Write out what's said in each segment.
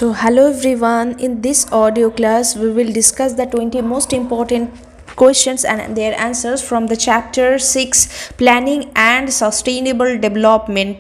So hello everyone, in this audio class we will discuss the 20 most important questions and their answers from the chapter 6 Planning and Sustainable Development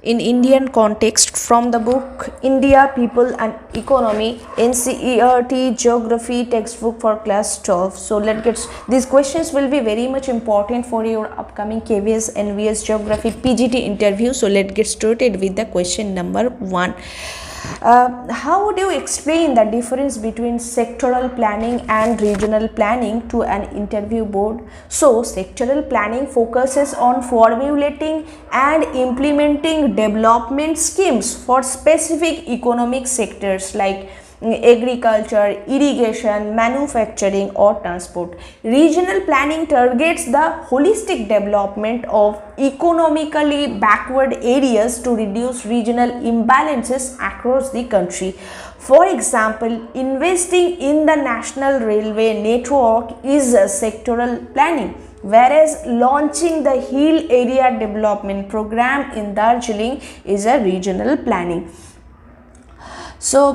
in Indian Context from the book India, People and Economy, NCERT Geography textbook for class 12. So these questions will be very much important for your upcoming KVS NVS Geography PGT interview. So let's get started with the question number 1. How would you explain the difference between sectoral planning and regional planning to an interview board? So, sectoral planning focuses on formulating and implementing development schemes for specific economic sectors like agriculture, irrigation, manufacturing or transport. Regional planning targets the holistic development of economically backward areas to reduce regional imbalances across the country. For example, investing in the national railway network is a sectoral planning, whereas launching the hill area development program in Darjeeling is a regional planning. So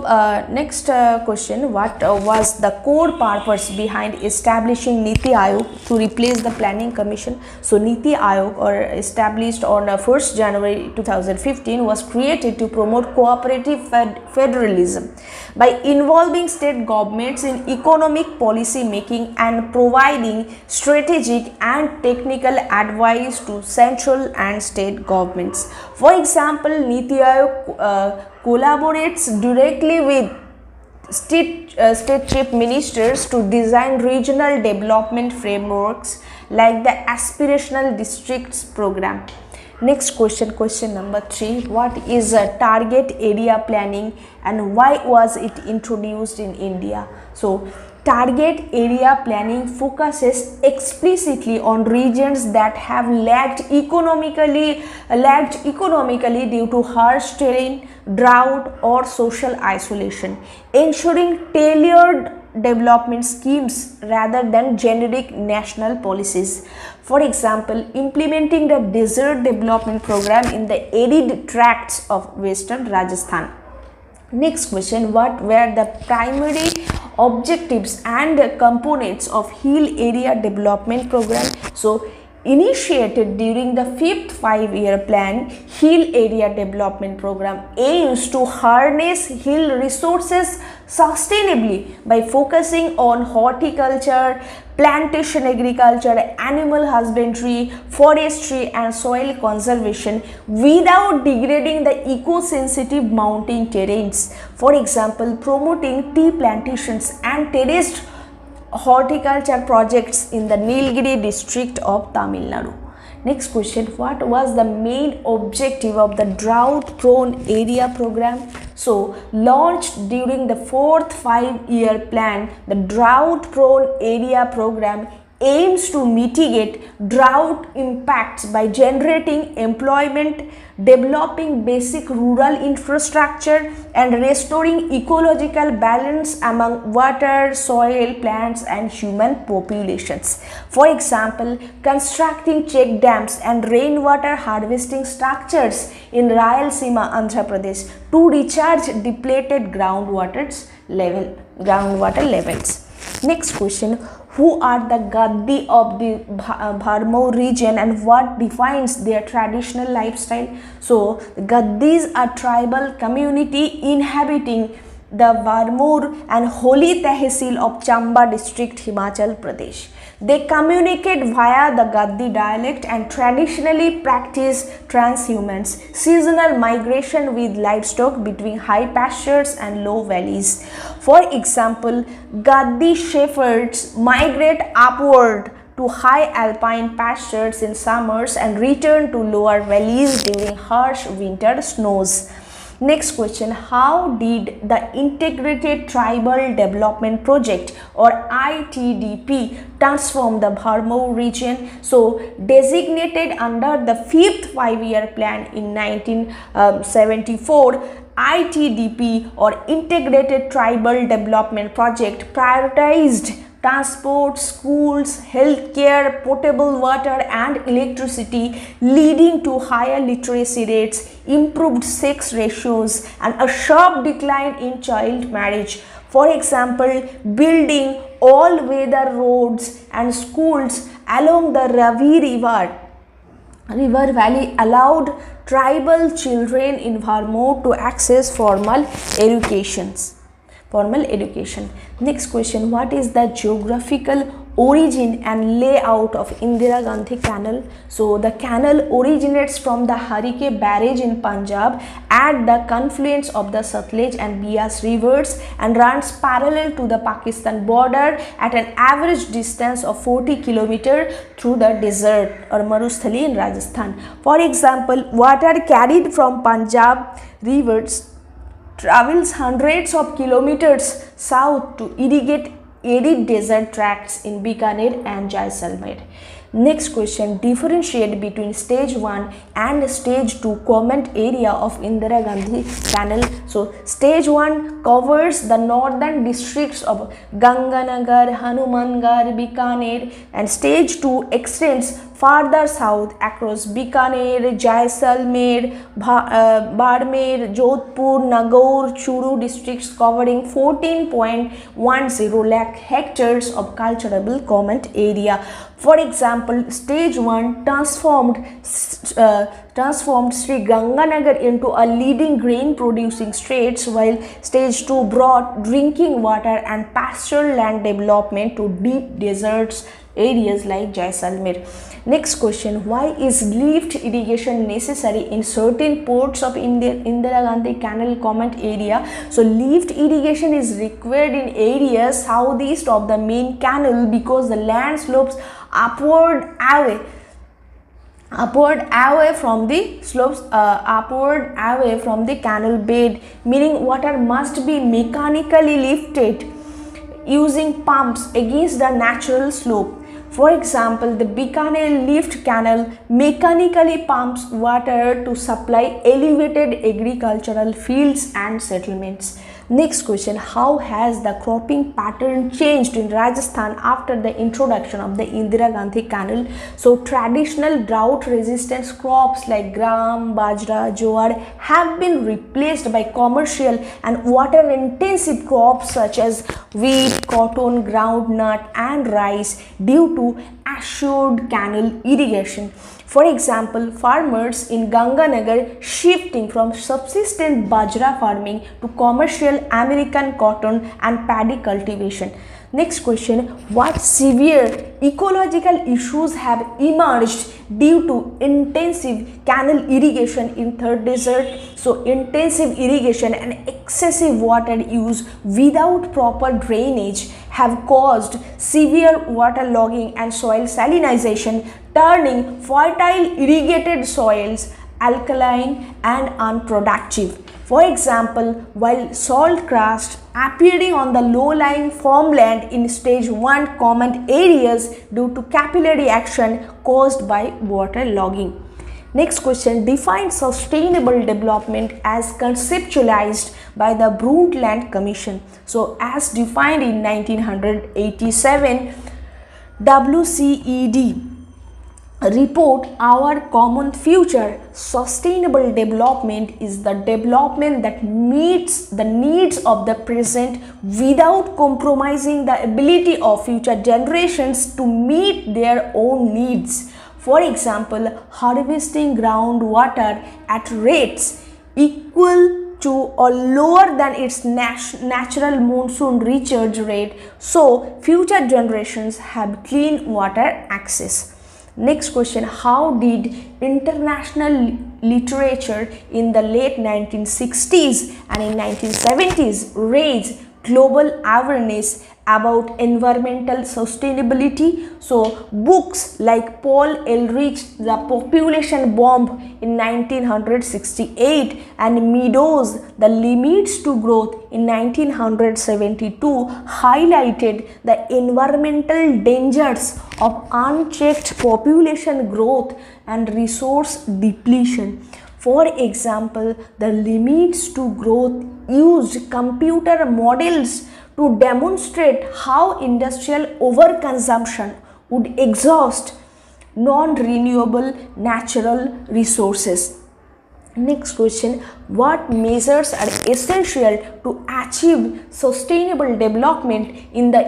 next question, what was the core purpose behind establishing NITI Aayog to replace the Planning Commission? So NITI Aayog, or established on 1st January 2015, was created to promote cooperative federalism by involving state governments in economic policy making and providing strategic and technical advice to central and state governments. For example, NITI Aayog collaborates directly with state chief ministers to design regional development frameworks like the aspirational districts program. Next question, question number 3. What is a target area planning and why was it introduced in India? So target area planning focuses explicitly on regions that have lagged economically due to harsh terrain, drought or social isolation, ensuring tailored development schemes rather than generic national policies. For example, implementing the desert development program in the arid tracts of western Rajasthan. Next question, what were the primary objectives and components of hill area development program? So initiated during the 5th five-year plan, hill area development program aims to harness hill resources sustainably by focusing on horticulture, plantation agriculture, animal husbandry, forestry and soil conservation without degrading the eco-sensitive mountain terrains. For example, promoting tea plantations and terraced horticulture projects in the Nilgiri district of Tamil Nadu. Next question, what was the main objective of the drought prone area program? So launched during the 4th five-year plan, the drought prone area program aims to mitigate drought impacts by generating employment, developing basic rural infrastructure and restoring ecological balance among water, soil, plants and human populations. For example, constructing check dams and rainwater harvesting structures in Rayalaseema, Andhra Pradesh to recharge depleted groundwater levels. Next question, who are the Gaddi of the Bharmaur region and what defines their traditional lifestyle? So Gaddis are tribal community inhabiting the Bharmaur and Holi Tehsil of Chamba district, Himachal Pradesh. They communicate via the Gaddi dialect and traditionally practice transhumance, seasonal migration with livestock between high pastures and low valleys. For example, Gaddi shepherds migrate upward to high alpine pastures in summers and return to lower valleys during harsh winter snows. Next question, how did the Integrated Tribal Development Project or ITDP transform the Bharmaur region? So designated under the 5th five-year plan in 1974, ITDP or Integrated Tribal Development Project prioritized transport, schools, healthcare, potable water and electricity, leading to higher literacy rates, improved sex ratios and a sharp decline in child marriage. For example, building all-weather roads and schools along the Ravi River Valley allowed tribal children in Bharmaur to access formal education. Next question, what is the geographical origin and layout of Indira Gandhi Canal? So the canal originates from the Harike barrage in Punjab at the confluence of the Satluj and Beas rivers and runs parallel to the Pakistan border at an average distance of 40 km through the desert or Marusthali in Rajasthan. For example, water carried from Punjab rivers travels hundreds of kilometers south to irrigate arid desert tracts in Bikaner and Jaisalmer. Next question, differentiate between stage 1 and stage 2 comment area of Indira Gandhi Canal. So stage 1 covers the northern districts of Ganganagar, Hanumangarh, Bikaner, and stage 2 extends farther south across Bikaner, Jaisalmer, Bharmaur, Jodhpur, Nagaur, Churu districts covering 14.10 lakh hectares of cultivable comment area. For example, stage 1 transformed Sri Ganganagar into a leading grain producing state, while stage 2 brought drinking water and pasture land development to deep deserts areas like Jaisalmer. Next question, why is lift irrigation necessary in certain ports of Indira Gandhi Canal comment area? So lift irrigation is required in areas southeast of the main canal because the land slopes upward away from the canal bed, meaning water must be mechanically lifted using pumps against the natural slope. For example, the Bikaner lift canal mechanically pumps water to supply elevated agricultural fields and settlements. Next question, how has the cropping pattern changed in Rajasthan after the introduction of the Indira Gandhi Canal? So traditional drought resistant crops like gram, bajra, jowar have been replaced by commercial and water intensive crops such as wheat, cotton, groundnut and rice due to assured canal irrigation. For example, farmers in Ganganagar shifting from subsistence bajra farming to commercial American cotton and paddy cultivation. Next question, what severe ecological issues have emerged due to intensive canal irrigation in third desert? So intensive irrigation and excessive water use without proper drainage have caused severe waterlogging and soil salinization, turning fertile irrigated soils alkaline and unproductive. For example, while salt crust appearing on the low-lying farmland in stage 1 comment areas due to capillary action caused by waterlogging. Next question, define sustainable development as conceptualized by the Brundtland Commission. So as defined in 1987, WCED report Our Common Future, sustainable development is the development that meets the needs of the present without compromising the ability of future generations to meet their own needs. For example, harvesting groundwater at rates equal to or lower than its natural monsoon recharge rate so future generations have clean water access. Next question, how did international literature in the late 1960s and in 1970s raise global awareness about environmental sustainability? So books like Paul Ehrlich's The Population Bomb in 1968 and Meadows' The Limits to Growth in 1972 highlighted the environmental dangers of unchecked population growth and resource depletion. For example, The Limits to Growth used computer models to demonstrate how industrial overconsumption would exhaust non-renewable natural resources. Next question, what measures are essential to achieve sustainable development in the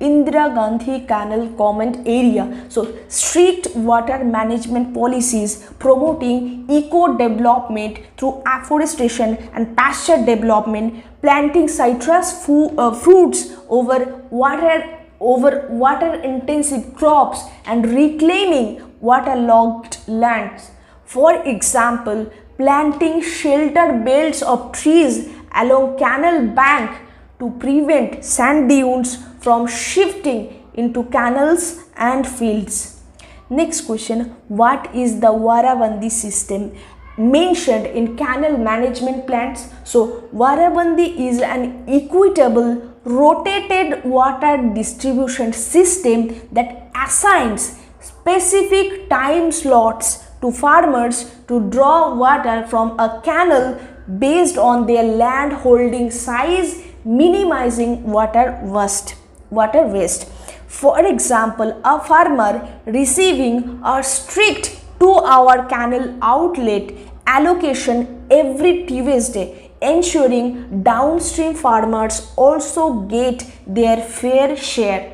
Indira Gandhi Canal comment area? So strict water management policies promoting eco development through afforestation and pasture development, planting citrus fruits over water intensive crops and reclaiming waterlogged lands. For example, planting shelter belts of trees along canal bank to prevent sand dunes from shifting into canals and fields. Next question, what is the Warabandi system mentioned in canal management plans? So Warabandi is an equitable rotated water distribution system that assigns specific time slots to farmers to draw water from a canal based on their land holding size, minimizing water waste. For example, a farmer receiving a strict 2-hour canal outlet allocation every Tuesday, ensuring downstream farmers also get their fair share.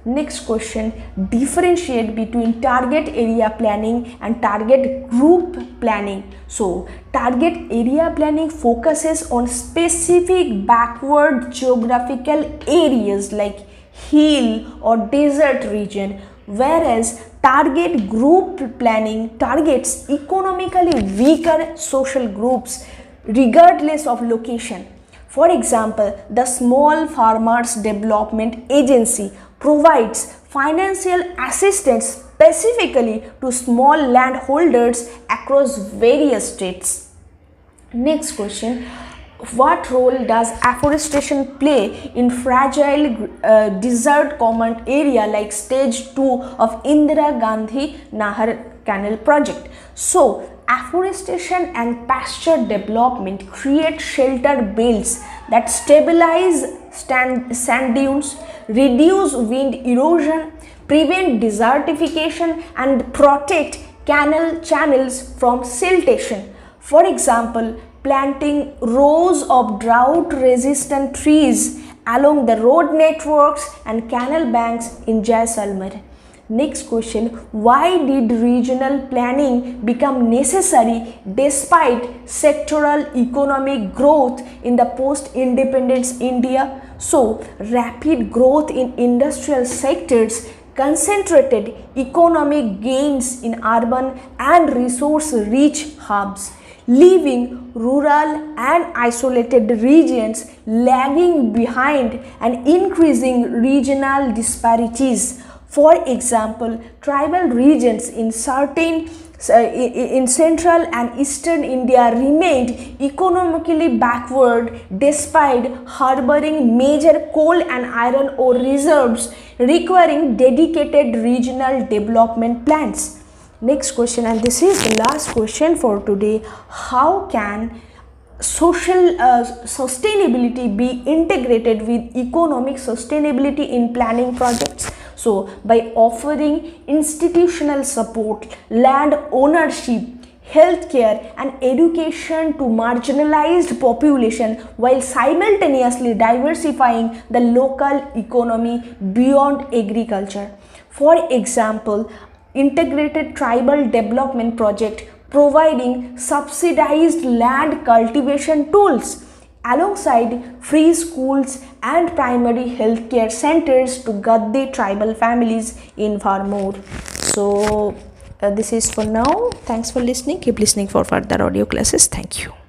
Next question, differentiate between target area planning and target group planning. So target area planning focuses on specific backward geographical areas like hill or desert region, whereas target group planning targets economically weaker social groups regardless of location. For example, the Small Farmers Development Agency provides financial assistance specifically to small landholders across various states. Next question, what role does afforestation play in fragile desert common area like stage 2 of Indira Gandhi Nahar Canal project? So afforestation and pasture development create shelter belts that stabilize sand dunes, reduce wind erosion, prevent desertification and protect canal channels from siltation. For example, planting rows of drought resistant trees along the road networks and canal banks in Jaisalmer. Next question, why did regional planning become necessary despite sectoral economic growth in the post-independence India? So, rapid growth in industrial sectors concentrated economic gains in urban and resource-rich hubs, leaving rural and isolated regions lagging behind and increasing regional disparities. For example, tribal regions in central and eastern India remained economically backward despite harboring major coal and iron ore reserves, requiring dedicated regional development plans. Next question, and this is the last question for today. How can social sustainability be integrated with economic sustainability in planning projects? So, by offering institutional support, land ownership, healthcare and education to marginalized population while simultaneously diversifying the local economy beyond agriculture. For example, integrated tribal development project providing subsidized land cultivation tools alongside free schools and primary healthcare centers to Gadde tribal families in Bharmaur. So this is for now. Thanks for listening. Keep listening for further audio classes. Thank you.